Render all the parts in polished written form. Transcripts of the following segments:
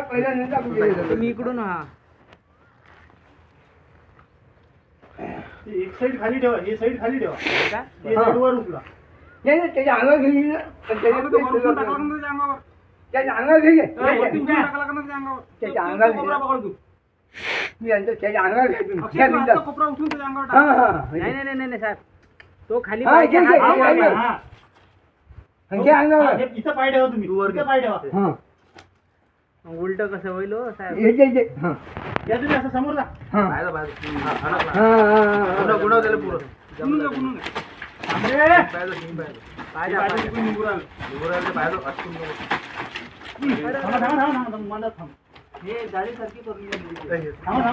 तुम्ही इकडून हा एक साइड खाली ठेवा, ही साइड खाली ठेवा. ही साइड वर उचला. नाही त्याच्या अंगावर घेऊन ये ना. त्याच्या अंगावर घे. त्याच्या अंगावर घे. मी यांच्या त्याच्या अंगावर घे. नाही नाही नाही नाही साहेब तो खाली अंगावर इथं पाय ठेवा तुम्ही. इथं पाय ठेवा. उलट कसं होईल हो साहेब. या तुम्ही असं समोर जा. गुणव त्याला पुरं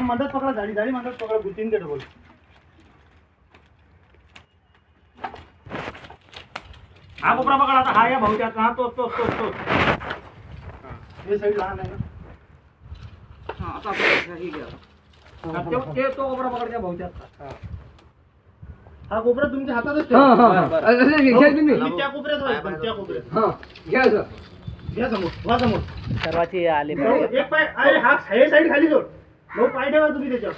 मंदात पकडा जाडी जाडी मंदात पकडा गुतीन ते डबल. हा कोपरा पकडा आता. हा या भाऊच्या हा तोच तोच तोच तोच. हे साईड लहान आहे ना. हा आता ते तो कोपरा पकडच्या भाऊच्या. हा कोपरा तुमच्या हातातच ठेवा. तुम्ही त्या कोपऱ्यात व्हा. त्या कोपऱ्यात घ्या समोर. वा समोर सर्वाची आले एक पाय. अरे हा हे साईड खाली सोड. मग पाय ठेवा तुम्ही त्याच्यावर.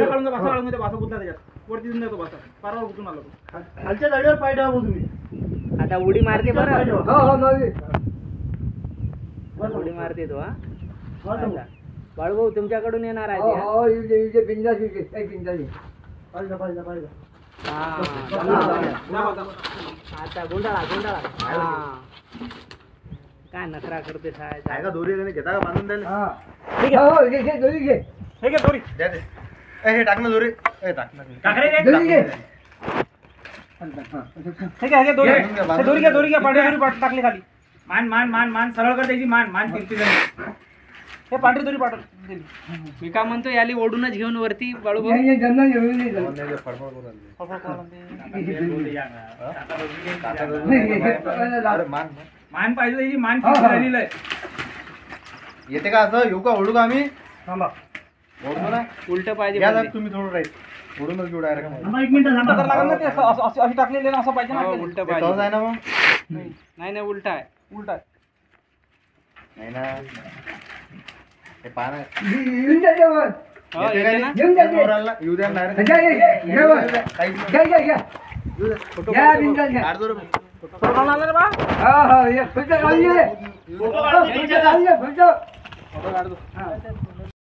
काढून बासा गुतला त्याच्यात वरती देऊन देतो बासा पारावर गुतून आलो. खालच्या जाडीवर पाय ठेवा तुम्ही. आता उडी मारते बरं. उडी मारते तो. हा बाळूभाऊ तुमच्याकडून येणार आहे आता गोंधळा गोंधळा. काय नखरा करते साहेब. दोरी घेता का बांधून द्यायला. ठीक आहे दोरी घे. हे घे दोरी. हे टाक ना दोरी. दोरी घ्या. पांढरी दोरी टाकली खाली. मान मान मान मान सरळ कर त्याची. मान मान तिरपी झाली. हे पांढरी दोरी पाठव. मी काय म्हणतो याली ओढूनच घेऊन वरती बाळूभाऊ. मान पाहिजे त्याची. मान झालेलं आहे. येते का असं येऊ का ओढू का आम्ही. थांबा ओढू ना. उलट पाहिजे तुम्ही थोडं राईट ओढूनच घेऊ डायरेक्ट. एक मिनिट अशी टाकलेली ना. असं पाहिजे ना. उलट पाहिजे आहे ना. मग नाही नाही उलट आहे. उलट आहे. नाही ना हे पान येऊ द्या फोटो काढ.